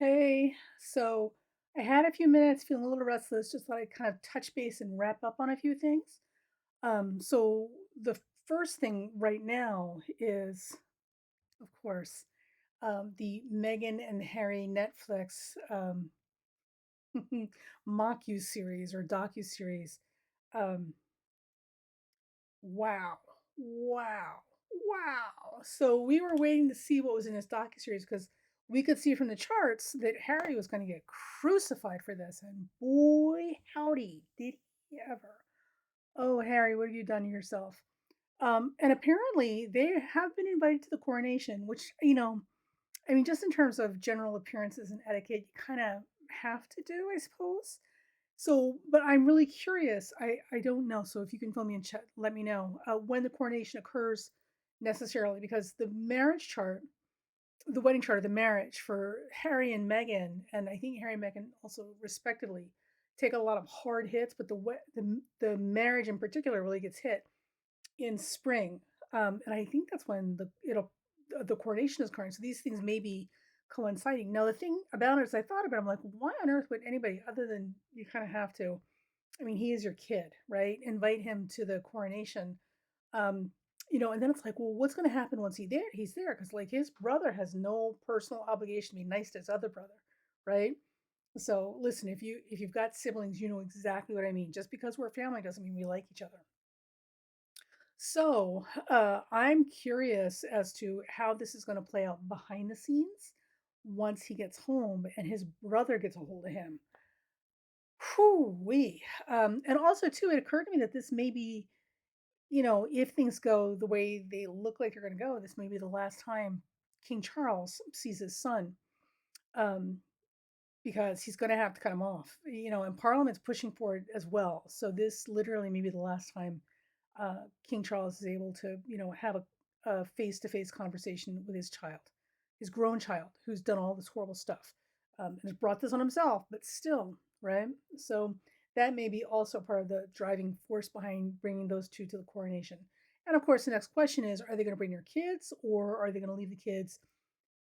Hey, so I had a few minutes feeling a little restless, just thought I'd kind of touch base and wrap up on a few things. So the first thing right now is, of course, the Meghan and Harry Netflix mocu series or docu series. Um, wow, wow, wow. So we were waiting to see what was in this docu series because we could see from the charts that Harry was going to get crucified for this, and boy, howdy, did he ever! Oh, Harry, what have you done to yourself? And apparently, they have been invited to the coronation, which I mean, just in terms of general appearances and etiquette, you kind of have to do, I suppose. So, but I'm really curious. I don't know. So if you can fill me in chat, let me know when the coronation occurs necessarily, because the marriage chart, the wedding chart of the marriage for Harry and Meghan, and I think Harry and Meghan also respectively take a lot of hard hits, but the marriage in particular really gets hit in spring, and I think that's when the coronation is occurring. So these things may be coinciding. Now the thing about it is, I thought about it, I'm like, why on earth would anybody other than you kind of have to? I mean, he is your kid, right? Invite him to the coronation. Um, and then it's like, well, what's going to happen once he's there? Because like his brother has no personal obligation to be nice to his other brother, right? So listen, if you've got siblings, you know exactly what I mean. Just because we're family doesn't mean we like each other. So, I'm curious as to how this is gonna play out behind the scenes once he gets home and his brother gets a hold of him. Whoo-wee. And also too, it occurred to me that this may be, if things go the way they look like they're gonna go, this may be the last time King Charles sees his son, um, because he's gonna have to cut him off, and Parliament's pushing for it as well. So this literally may be the last time King Charles is able to, have a face-to-face conversation with his child, his grown child, who's done all this horrible stuff, and has brought this on himself. But still, right? So that may be also part of the driving force behind bringing those two to the coronation. And of course, the next question is: are they going to bring their kids, or are they going to leave the kids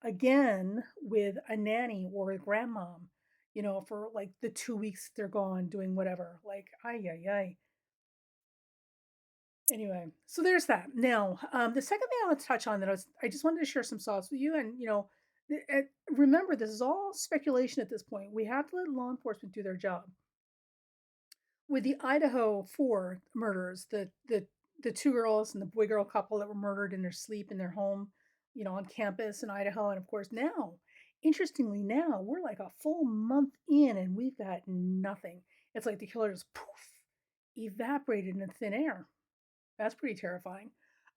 again with a nanny or a grandmom? For like the 2 weeks they're gone doing whatever. Like, ay, ay, ay. Anyway, so there's that. Now, the second thing I want to touch on that I just wanted to share some thoughts with you, and remember, this is all speculation at this point. We have to let law enforcement do their job. With the Idaho four murders, the two girls and the boy girl couple that were murdered in their sleep in their home, on campus in Idaho, and of course now, interestingly, now we're like a full month in, and we've got nothing. It's like the killer just poof evaporated into thin air. That's pretty terrifying.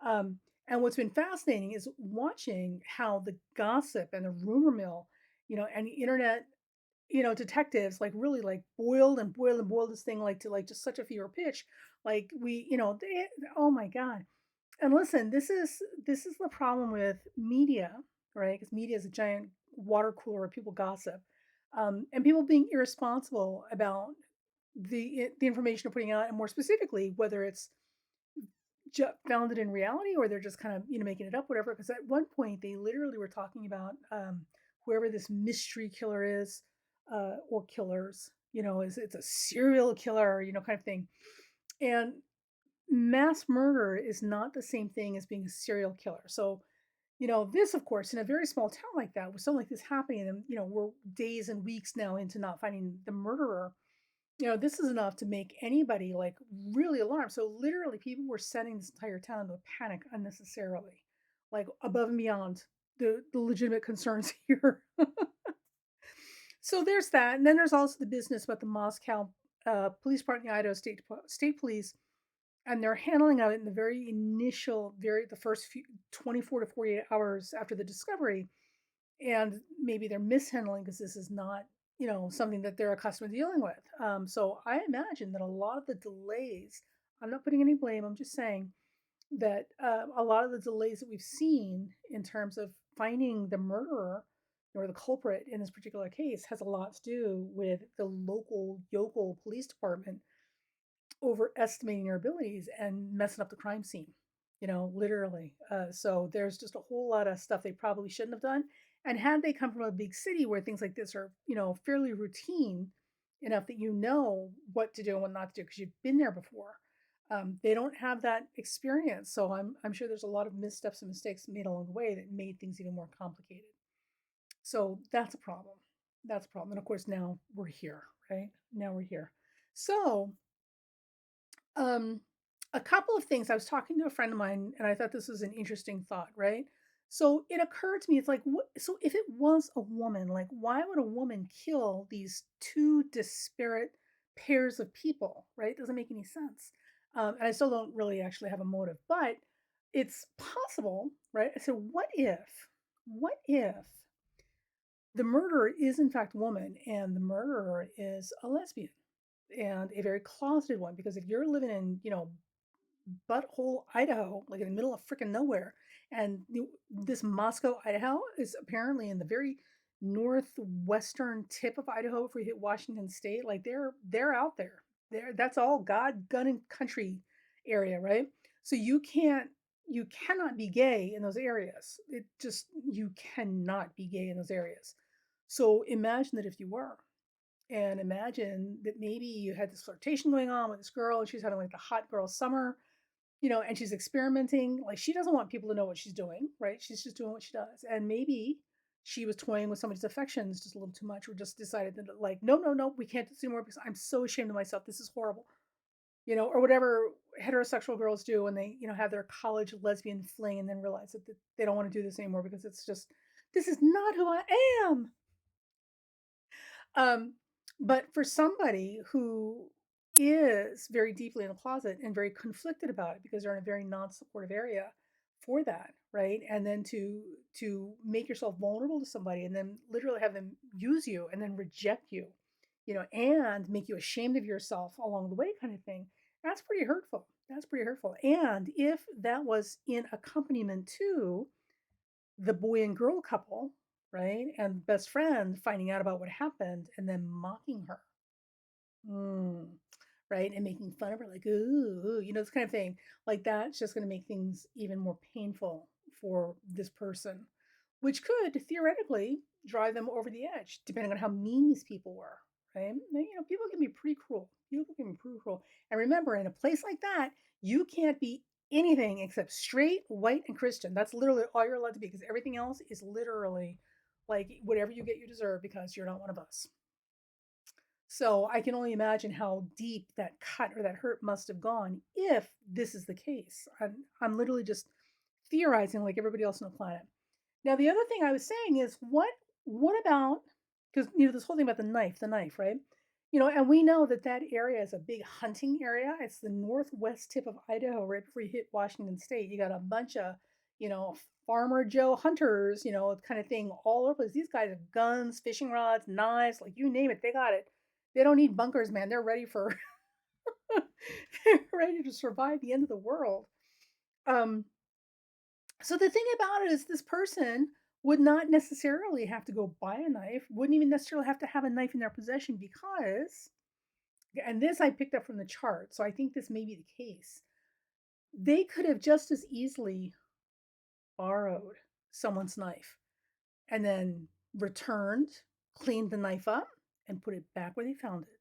And what's been fascinating is watching how the gossip and the rumor mill, and the internet, detectives like really like boiled and boiled and boiled this thing like to like just such a fever pitch. Like oh my God. And listen, this is the problem with media, right? Because media is a giant water cooler where people gossip, and people being irresponsible about the information they're putting out, and more specifically, whether it's founded in reality or they're just kind of making it up, whatever. Because at one point they literally were talking about whoever this mystery killer is, or killers, is it's a serial killer, kind of thing. And mass murder is not the same thing as being a serial killer. So this, of course, in a very small town like that, with something like this happening, and we're days and weeks now into not finding the murderer. This is enough to make anybody like really alarmed. So literally people were setting this entire town into a panic unnecessarily, like above and beyond the legitimate concerns here. So there's that. And then there's also the business about the Moscow police department, the Idaho State Police, and they're handling of it in the very initial, the first few 24 to 48 hours after the discovery, and maybe they're mishandling because this is not something that they're accustomed to dealing with. So I imagine that a lot of the delays, I'm not putting any blame, I'm just saying that a lot of the delays that we've seen in terms of finding the murderer or the culprit in this particular case has a lot to do with the local yokel police department overestimating their abilities and messing up the crime scene, literally. So there's just a whole lot of stuff they probably shouldn't have done. And had they come from a big city where things like this are, fairly routine enough that you know what to do and what not to do because you've been there before, they don't have that experience. So I'm sure there's a lot of missteps and mistakes made along the way that made things even more complicated. So that's a problem. That's a problem. And of course, now we're here, right? Now we're here. So um, a couple of things. I was talking to a friend of mine, and I thought this was an interesting thought, right? So it occurred to me, it's like, so if it was a woman, like, why would a woman kill these two disparate pairs of people, right? Doesn't make any sense. And I still don't really actually have a motive, but it's possible, right? So what if the murderer is in fact a woman and the murderer is a lesbian and a very closeted one? Because if you're living in, butthole Idaho, like in the middle of freaking nowhere. And this Moscow, Idaho, is apparently in the very northwestern tip of Idaho. If we hit Washington State, like they're out there. That's all God, gun, and country area, right? So you cannot be gay in those areas. It just you cannot be gay in those areas. So imagine that if you were, and imagine that maybe you had this flirtation going on with this girl, and she's having like the hot girl summer, and she's experimenting. Like she doesn't want people to know what she's doing, right? She's just doing what she does. And maybe she was toying with somebody's affections just a little too much, or just decided that, like, no, no, no, we can't do this anymore because I'm so ashamed of myself. This is horrible, or whatever heterosexual girls do when they, have their college lesbian fling and then realize that they don't want to do this anymore because it's just, this is not who I am. Um, but for somebody who is very deeply in the closet and very conflicted about it because they're in a very non-supportive area for that, right? And then to make yourself vulnerable to somebody and then literally have them use you and then reject you, and make you ashamed of yourself along the way, kind of thing. That's pretty hurtful. That's pretty hurtful. And if that was in accompaniment to the boy and girl couple, right? And best friend finding out about what happened and then mocking her. Mm, right? And making fun of her, like, ooh, this kind of thing. Like, that's just going to make things even more painful for this person, which could theoretically drive them over the edge, depending on how mean these people were, right? People can be pretty cruel. People can be pretty cruel. And remember, in a place like that, you can't be anything except straight, white, and Christian. That's literally all you're allowed to be because everything else is literally like whatever you get, you deserve because you're not one of us. So I can only imagine how deep that cut or that hurt must have gone if this is the case. I'm literally just theorizing like everybody else on the planet. Now, the other thing I was saying is what about, because this whole thing about the knife, right? And we know that that area is a big hunting area. It's the northwest tip of Idaho, right before you hit Washington State. You got a bunch of, you know, Farmer Joe hunters, kind of thing all over. These guys have guns, fishing rods, knives, like you name it, they got it. They don't need bunkers, man. They're ready for, they're ready to survive the end of the world. Um, so the thing about it is this person would not necessarily have to go buy a knife, wouldn't even necessarily have to have a knife in their possession because, and this I picked up from the chart, so I think this may be the case. They could have just as easily borrowed someone's knife and then returned, cleaned the knife up, and put it back where they found it.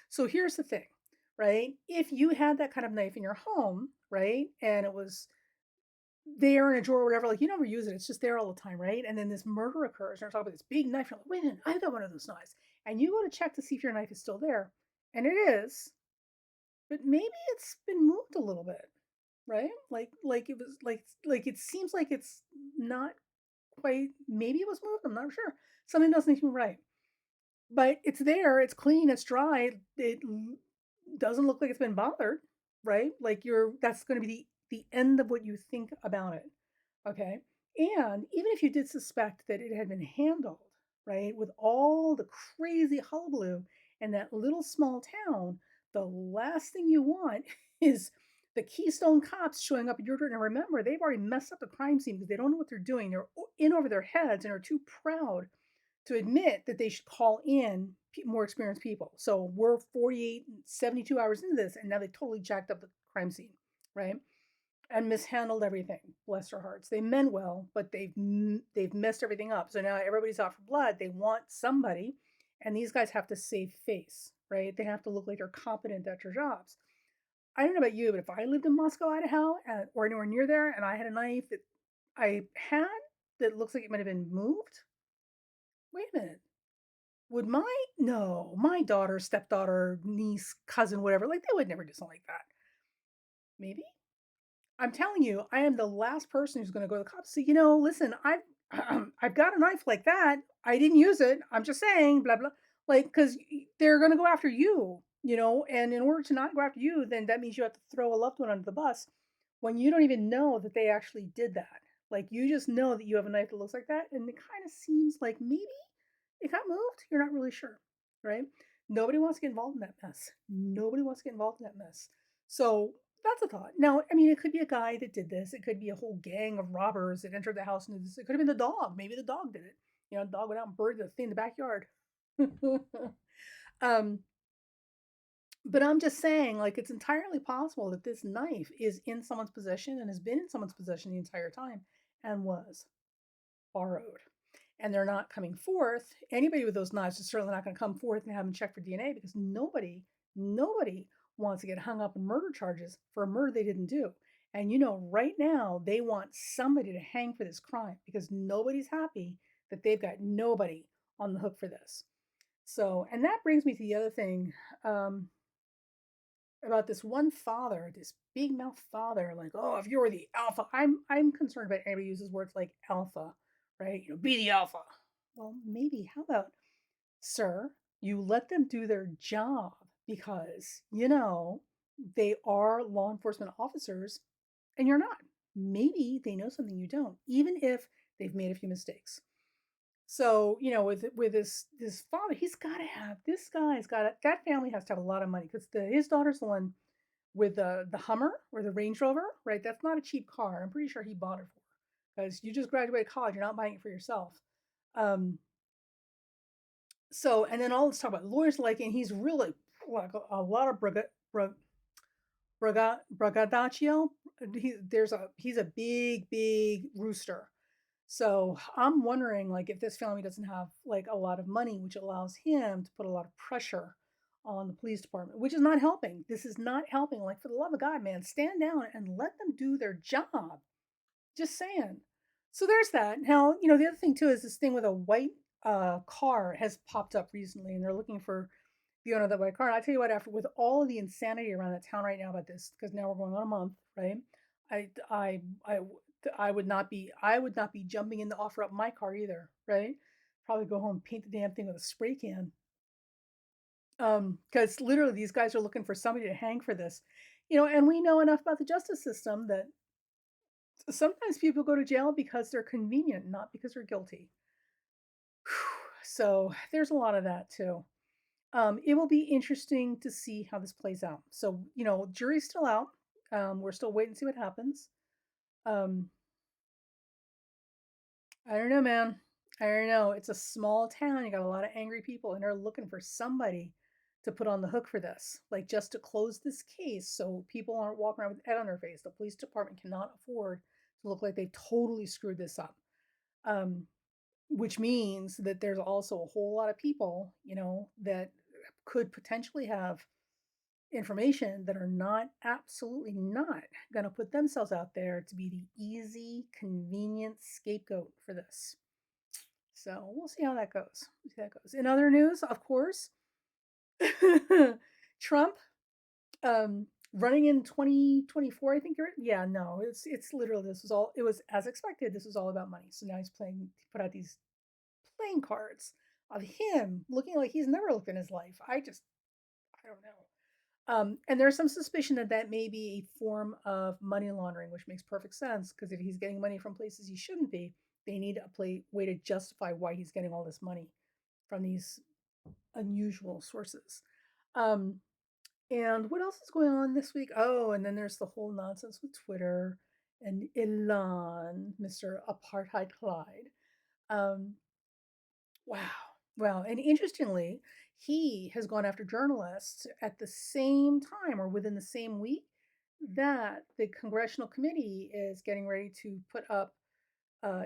So here's the thing, right? If you had that kind of knife in your home, right, and it was there in a drawer or whatever, like you never use it, it's just there all the time, right? And then this murder occurs, and they're talking about this big knife. You're like, wait a minute, I've got one of those knives. And you go to check to see if your knife is still there. And it is, but maybe it's been moved a little bit, right? Like it was like it seems like it's not quite, maybe it was moved, I'm not sure. Something doesn't seem right. But it's there, it's clean, it's dry, doesn't look like it's been bothered, right? Like that's going to be the end of what you think about it. Okay. And even if you did suspect that it had been handled, right, with all the crazy hullabaloo in that little small town, the last thing you want is the Keystone cops showing up at your door. And remember, they've already messed up the crime scene because they don't know what they're doing. They're in over their heads and are too proud to admit that they should call in more experienced people. So we're 48, 72 hours into this, and now they totally jacked up the crime scene, right? and mishandled everything. Bless their hearts. They meant well, but they've messed everything up. So now everybody's out for blood. They want somebody, and these guys have to save face, right? They have to look like they're competent at their jobs. I don't know about you, but if I lived in Moscow, Idaho, or anywhere near there, and I had a knife that I had that looks like it might have been moved, wait a minute. Would my no, my daughter, stepdaughter, niece, cousin, whatever, like they would never do something like that. Maybe? I'm telling you, I am the last person who's going to go to the cops. And say, listen, I've I've got a knife like that. I didn't use it. I'm just saying, blah blah. Like, because they're going to go after you. And in order to not go after you, then that means you have to throw a loved one under the bus when you don't even know that they actually did that. Like, you just know that you have a knife that looks like that, and it kind of seems like maybe it got moved. You're not really sure, right? Nobody wants to get involved in that mess. Nobody wants to get involved in that mess. So that's a thought. Now, I mean, it could be a guy that did this. It could be a whole gang of robbers that entered the house and did this. It could have been the dog. Maybe the dog did it. The dog went out and buried the thing in the backyard. um, but I'm just saying, like, it's entirely possible that this knife is in someone's possession and has been in someone's possession the entire time and was borrowed. And they're not coming forth. Anybody with those knives is certainly not going to come forth and have them checked for DNA because nobody wants to get hung up in murder charges for a murder they didn't do. And right now they want somebody to hang for this crime because nobody's happy that they've got nobody on the hook for this. So, and that brings me to the other thing. About this one father, this big mouth father, like, oh, if you're the alpha, I'm concerned about anybody uses words like alpha, right? Be the alpha. Well, maybe. How about, sir, you let them do their job because they are law enforcement officers, and you're not. Maybe they know something you don't, even if they've made a few mistakes. So with this father, he's got to have this guy's got to, that family has to have a lot of money because his daughter's the one with the Hummer or the Range Rover, right? That's not a cheap car. I'm pretty sure he bought it for because you just graduated college. You're not buying it for yourself. Um, so, and then all this talk about lawyers like, and he's really like a lot of braggadocio. He's a big rooster. So I'm wondering, like, if this family doesn't have like a lot of money, which allows him to put a lot of pressure on the police department, which is not helping. This is not helping. Like, for the love of God, man, stand down and let them do their job. Just saying. So there's that. Now, the other thing too is this thing with a white car has popped up recently, and they're looking for the owner of that white car. And I tell you what, after with all of the insanity around that town right now about this, because now we're going on a month, right? I I I I would not be jumping in to offer up my car either, right? Probably go home and paint the damn thing with a spray can. Because literally these guys are looking for somebody to hang for this. And we know enough about the justice system that sometimes people go to jail because they're convenient, not because they're guilty. So there's a lot of that too. It will be interesting to see how this plays out. So, jury's still out. We're still waiting to see what happens. Um, I don't know, man. I don't know. It's a small town. You got a lot of angry people, and they're looking for somebody to put on the hook for this, like just to close this case so people aren't walking around with head on their face. The police department cannot afford to look like they totally screwed this up. Um, which means that there's also a whole lot of people, that could potentially have information that are not absolutely not going to put themselves out there to be the easy, convenient scapegoat for this. So we'll see how that goes. We'll see how that goes. In other news, of course, Trump running in 2024. I think yeah, no, it's literally it was as expected. This was all about money. So now he's put out these playing cards of him looking like he's never looked in his life. I don't know. And there's some suspicion that that may be a form of money laundering, which makes perfect sense because if he's getting money from places he shouldn't be, they need a way to justify why he's getting all this money from these unusual sources. Um, and what else is going on this week? Oh, and then there's the whole nonsense with Twitter and Elon, Mr. Apartheid Clyde. Um, Wow. Well, and interestingly, he has gone after journalists at the same time or within the same week that, the congressional committee is getting ready to put up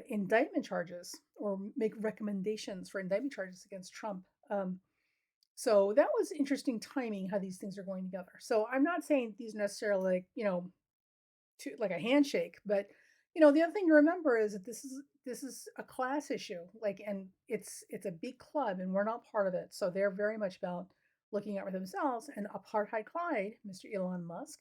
indictment charges or make recommendations for indictment charges against Trump. So that was interesting timing how these things are going together. So I'm not saying these necessarily like, to like a handshake, but the other thing to remember is that this is a class issue. Like, and it's a big club and we're not part of it. So they're very much about looking out for themselves. And apartheid Clyde, Mr. Elon Musk,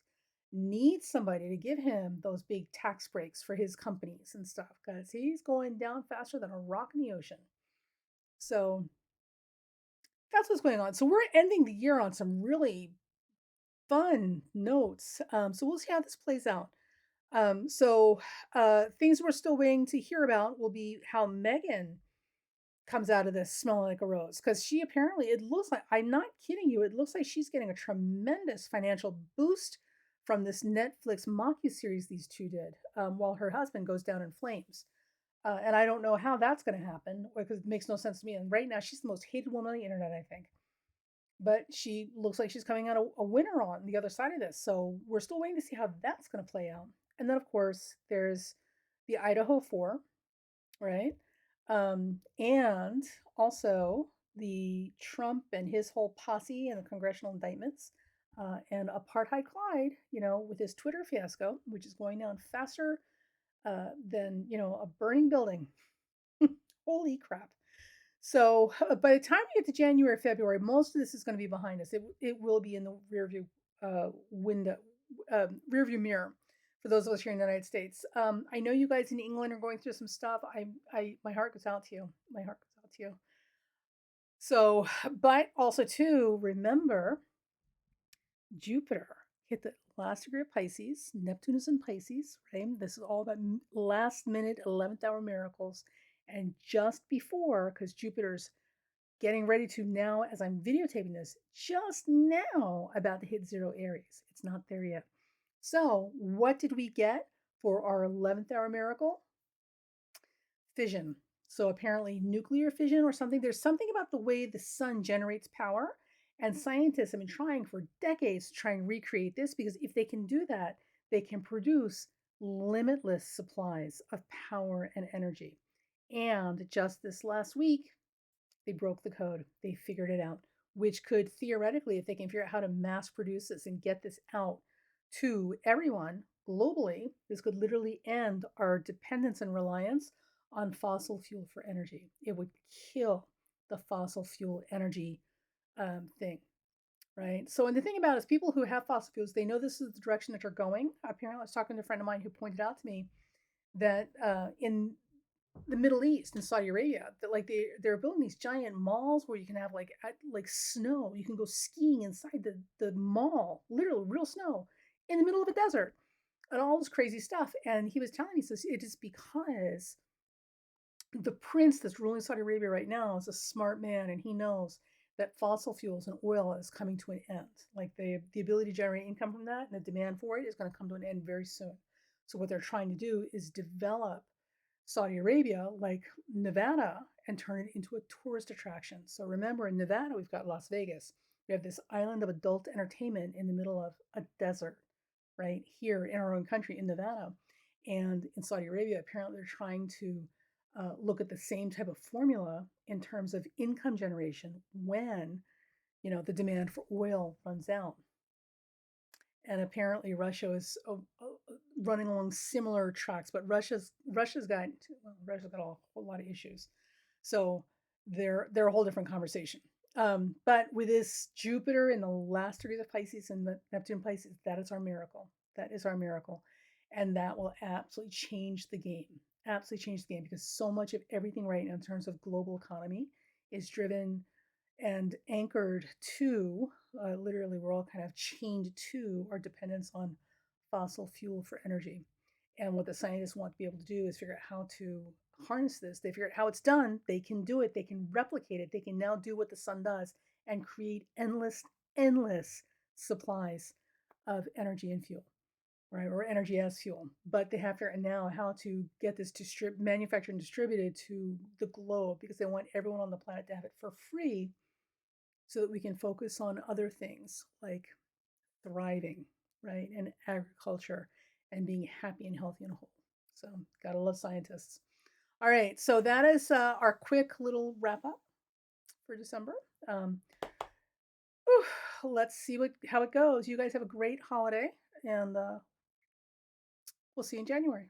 needs somebody to give him those big tax breaks for his companies and stuff because he's going down faster than a rock in the ocean. So that's what's going on. So we're ending the year on some really fun notes. So we'll see how this plays out. Things we're still waiting to hear about will be how Megan comes out of this smelling like a rose because she apparently, it looks like, I'm not kidding you, it looks like she's getting a tremendous financial boost from this Netflix mockuseries these two did, while her husband goes down in flames. And I don't know how that's going to happen because it makes no sense to me. And right now, she's the most hated woman on the internet, I think. But she looks like she's coming out a winner on the other side of this. So we're still waiting to see how that's going to play out. And then, of course, there's the Idaho 4, right? And also the Trump and his whole posse and the congressional indictments. And apartheid Clyde, with his Twitter fiasco, which is going down faster than, a burning building. Holy crap. So by the time we get to January, February, most of this is going to be behind us. It will be in the rear view window, rear view mirror for those of us here in the United States. I know you guys in England are going through some stuff. My heart goes out to you. My heart goes out to you. So, but also too, remember Jupiter hit the last degree of Pisces. Neptune is in Pisces, right? This is all about last minute 11th hour miracles. And just before, because Jupiter's getting ready to now, as I'm videotaping this, just now about to hit zero Aries. It's not there yet. So, what did we get for our 11th hour miracle? Fission. So, apparently, nuclear fission or something. There's something about the way the sun generates power. And scientists have been trying for decades to try and recreate this because if they can do that, they can produce limitless supplies of power and energy. And just this last week, they broke the code. They figured it out, which could theoretically, if they can figure out how to mass produce this and get this out to everyone globally, this could literally end our dependence and reliance on fossil fuel for energy. It would kill the fossil fuel energy thing, right? So, and the thing about it is, people who have fossil fuels, they know this is the direction that you're going. Apparently, I was talking to a friend of mine who pointed out to me that in the Middle East and Saudi Arabia that like they're building these giant malls where you can have like snow. You can go skiing inside the mall, literally real snow in the middle of a desert and all this crazy stuff. And he was telling me, says it is because the prince that's ruling Saudi Arabia right now is a smart man and he knows that fossil fuels and oil is coming to an end. Like the ability to generate income from that and the demand for it is going to come to an end very soon. So what they're trying to do is develop Saudi Arabia, like Nevada, and turn it into a tourist attraction. So remember, in Nevada, we've got Las Vegas. We have this island of adult entertainment in the middle of a desert, right here in our own country in Nevada. And in Saudi Arabia, apparently they're trying to look at the same type of formula in terms of income generation when the demand for oil runs out. And apparently Russia is running along similar tracks, but Russia's got a whole lot of issues, so they're a whole different conversation. But with this Jupiter in the last degrees of Pisces and Neptune Pisces, that is our miracle. That is our miracle, and that will absolutely change the game. Absolutely change the game because so much of everything right now in terms of global economy is driven and anchored to literally we're all kind of chained to our dependence on fossil fuel for energy. And what the scientists want to be able to do is figure out how to harness this. They figure out how it's done. They can do it. They can replicate it. They can now do what the sun does and create endless supplies of energy and fuel, right? Or energy as fuel. But they have to figure out now how to get this manufactured and distributed to the globe because they want everyone on the planet to have it for free so that we can focus on other things like thriving, right? And agriculture and being happy and healthy and whole. So, gotta love scientists. All right, so that is our quick little wrap up for December. Um, whew, let's see what how it goes. You guys have a great holiday, and we'll see you in January.